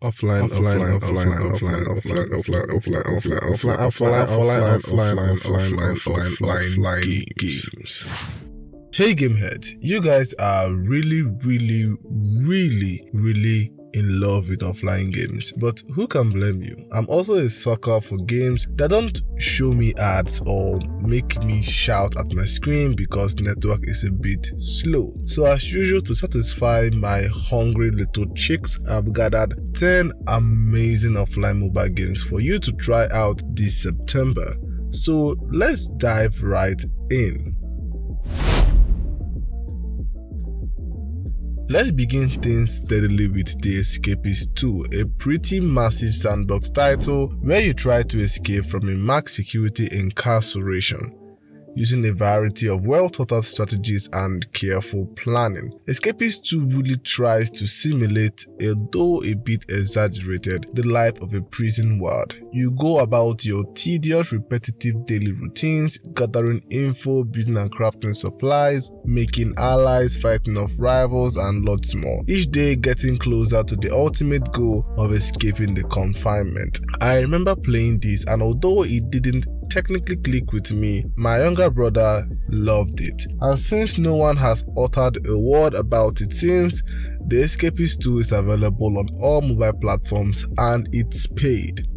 offline, games. Hey gameheads, you guys are really in love with offline games, but who can blame you? I'm also a sucker for games that don't show me ads or make me shout at my screen because network is a bit slow. So as usual, to satisfy my hungry little chicks, I've gathered 10 amazing offline mobile games for you to try out this September. So let's dive right in. Let's begin things steadily with The Escapist 2, a pretty massive sandbox title where you try to escape from a max security incarceration using a variety of well-thought-out strategies and careful planning. Escapist 2 really tries to simulate, although a bit exaggerated, the life of a prison ward. You go about your tedious, repetitive daily routines, gathering info, building and crafting supplies, making allies, fighting off rivals, and lots more. Each day getting closer to the ultimate goal of escaping the confinement. I remember playing this, and although it didn't technically click with me, my younger brother loved it. And since no one has uttered a word about it since, The Escapist 2 is available on all mobile platforms and it's paid.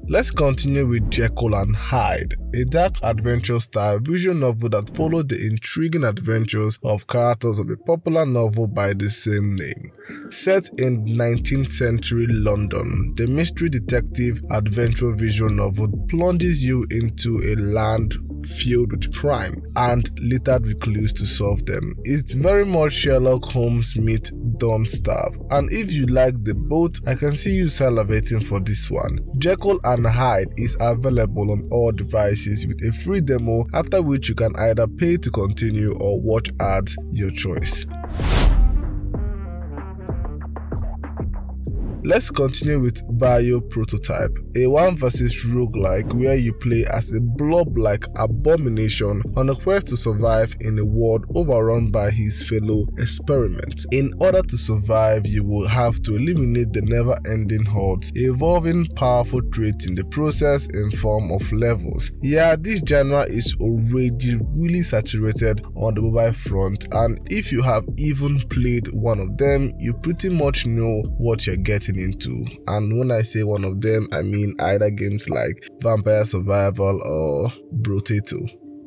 Let's continue with Jekyll and Hyde, a dark adventure-style visual novel that follows the intriguing adventures of characters of a popular novel by the same name. Set in 19th century London, the mystery detective adventure visual novel plunges you into a land filled with crime and littered with clues to solve them. It's very much Sherlock Holmes meets Dumb Stuff, and if you like the both, I can see you salivating for this one. Jekyll and Hyde is available on all devices with a free demo, after which you can either pay to continue or watch ads, your choice. Let's continue with Bio Prototype, a 1 vs roguelike where you play as a blob-like abomination on a quest to survive in a world overrun by his fellow experiments. In order to survive, you will have to eliminate the never-ending hordes, evolving powerful traits in the process in form of levels. Yeah, this genre is already really saturated on the mobile front, and if you have even played one of them, you pretty much know what you're getting into. And when I say one of them, I mean either games like Vampire Survival or Brotato.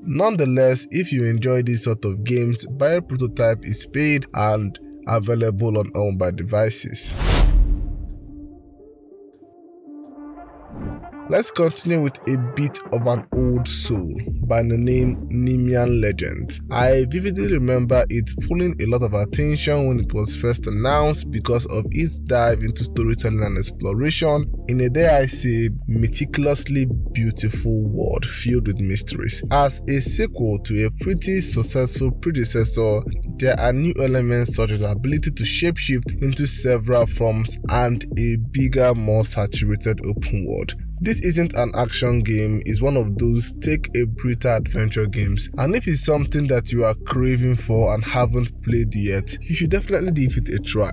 Nonetheless, if you enjoy these sort of games, Bio Prototype is paid and available on all mobile devices. Let's continue with a bit of an old soul by the name Nemean Legends. I vividly remember it pulling a lot of attention when it was first announced because of its dive into storytelling and exploration in a, dare I say, meticulously beautiful world filled with mysteries. As a sequel to a pretty successful predecessor, there are new elements such as the ability to shapeshift into several forms and a bigger, more saturated open world. This isn't an action game, it's one of those take a breather adventure games, and if it's something that you are craving for and haven't played yet, you should definitely give it a try.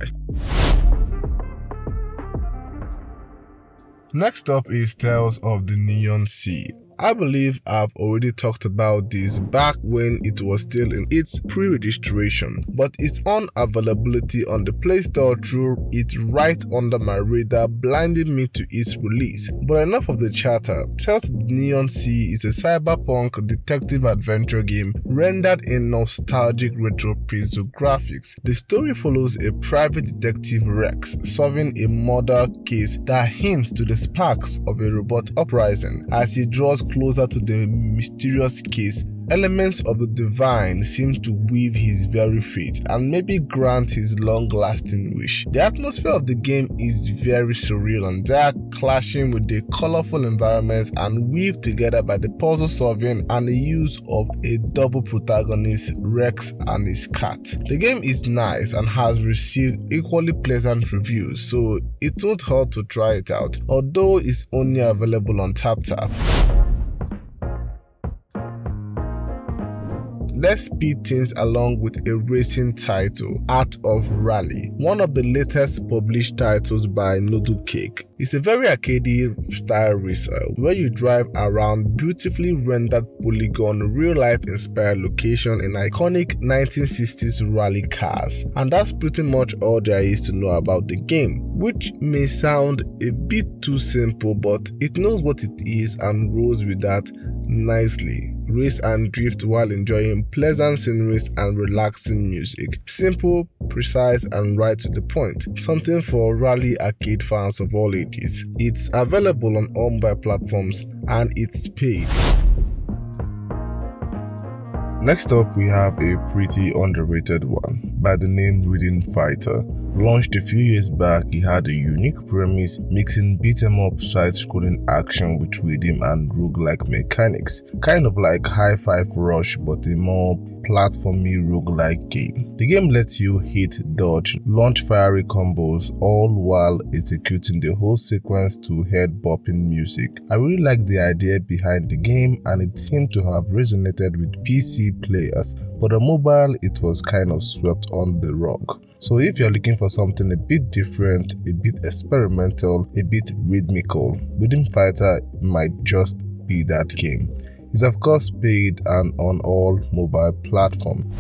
Next up is Tales of the Neon Sea. I believe I've already talked about this back when it was still in its pre-registration, but its unavailability on the Play Store threw it right under my radar, blinding me to its release. But enough of the chatter. Tales of the Neon Sea is a cyberpunk detective adventure game rendered in nostalgic retro pixel graphics. The story follows a private detective Rex solving a murder case that hints to the sparks of a robot uprising. As he draws closer to the mysterious case, elements of the divine seem to weave his very fate and maybe grant his long-lasting wish. The atmosphere of the game is very surreal and dark, clashing with the colorful environments and weaved together by the puzzle solving and the use of a double protagonist, Rex and his cat. The game is nice and has received equally pleasant reviews, so it won't hurt to try it out, although it's only available on TapTap. Let's speed things along with a racing title, Art of Rally, one of the latest published titles by Noodle Cake. It's a very arcade style racer where you drive around beautifully rendered polygon real-life inspired location in iconic 1960s rally cars. And that's pretty much all there is to know about the game, which may sound a bit too simple, but it knows what it is and rolls with that nicely. Race and drift while enjoying pleasant sceneries and relaxing music. Simple, precise, and right to the point. Something for rally arcade fans of all ages. It's available on all mobile platforms and it's paid. Next up, we have a pretty underrated one by the name Rhythm Fighter. Launched a few years back, it had a unique premise mixing beat-em-up side-scrolling action with rhythm and roguelike mechanics, kind of like High Five Rush but a more platformy roguelike game. The game lets you hit, dodge, launch fiery combos, all while executing the whole sequence to head-bopping music. I really like the idea behind the game and it seemed to have resonated with PC players, but on mobile it was kind of swept on the rug. So if you're looking for something a bit different, a bit experimental, a bit rhythmical, Rhythm Fighter might just be that game. It's of course paid and on all mobile platforms.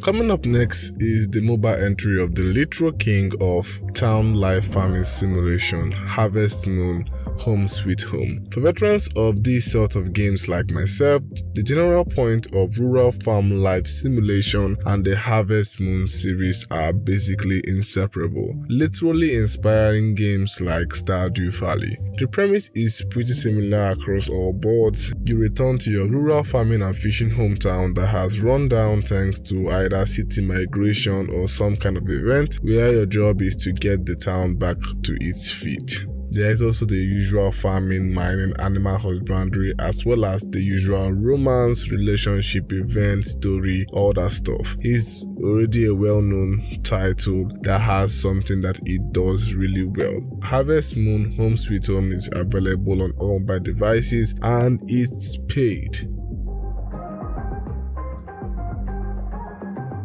Coming up next is the mobile entry of the literal king of town life farming simulation, Harvest Moon Home Sweet Home. For veterans of these sort of games like myself, the general point of rural farm life simulation and the Harvest Moon series are basically inseparable, literally inspiring games like Stardew Valley. The premise is pretty similar across all boards. You return to your rural farming and fishing hometown that has run down thanks to either city migration or some kind of event where your job is to get the town back to its feet. There is also the usual farming, mining, animal husbandry, as well as the usual romance, relationship, event, story, all that stuff. It's already a well-known title that has something that it does really well. Harvest Moon Home Sweet Home is available on all mobile devices and it's paid.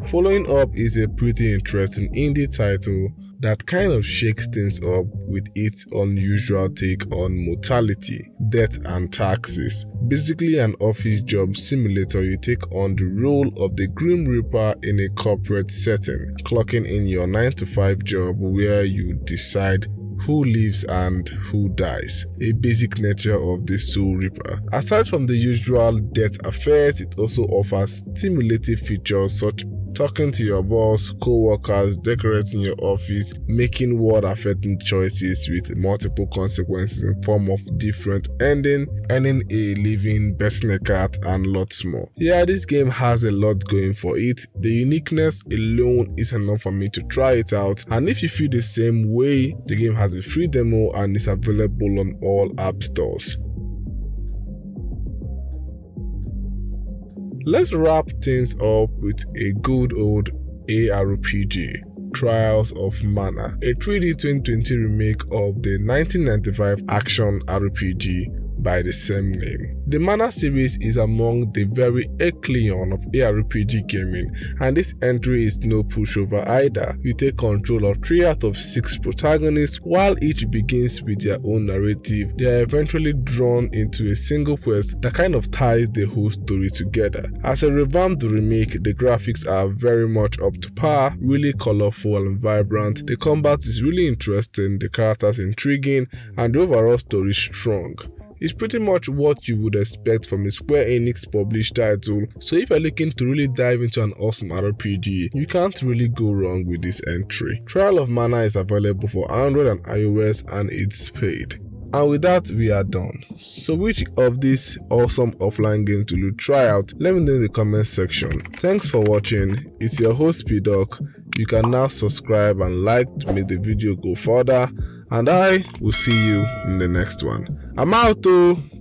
Following up is a pretty interesting indie title that kind of shakes things up with its unusual take on mortality, death and taxes. Basically an office job simulator, you take on the role of the Grim Reaper in a corporate setting, clocking in your 9-to-5 job where you decide who lives and who dies, a basic nature of the Soul Reaper. Aside from the usual death affairs, it also offers stimulative features such talking to your boss, co-workers, decorating your office, making world-affecting choices with multiple consequences in form of different ending, earning a living, betting a cat, and lots more. Yeah, this game has a lot going for it. The uniqueness alone is enough for me to try it out, and if you feel the same way, the game has a free demo and is available on all app stores. Let's wrap things up with a good old ARPG, Trials of Mana, a 3D 2020 remake of the 1995 action RPG by the same name. The Mana series is among the very echelon of ARPG gaming, and this entry is no pushover either. You take control of 3 out of 6 protagonists. While each begins with their own narrative, they are eventually drawn into a single quest that kind of ties the whole story together. As a revamped remake, the graphics are very much up to par, really colorful and vibrant. The combat is really interesting, the characters intriguing, and the overall story strong. It's pretty much what you would expect from a Square Enix published title, so if you're looking to really dive into an awesome RPG, you can't really go wrong with this entry. Trial of Mana is available for Android and iOS and it's paid. And with that, we are done. So which of these awesome offline games will you try out? Let me know in the comment section. Thanks for watching. It's your host P-Doc. You can now subscribe and like to make the video go further, and I will see you in the next one. I'm out though.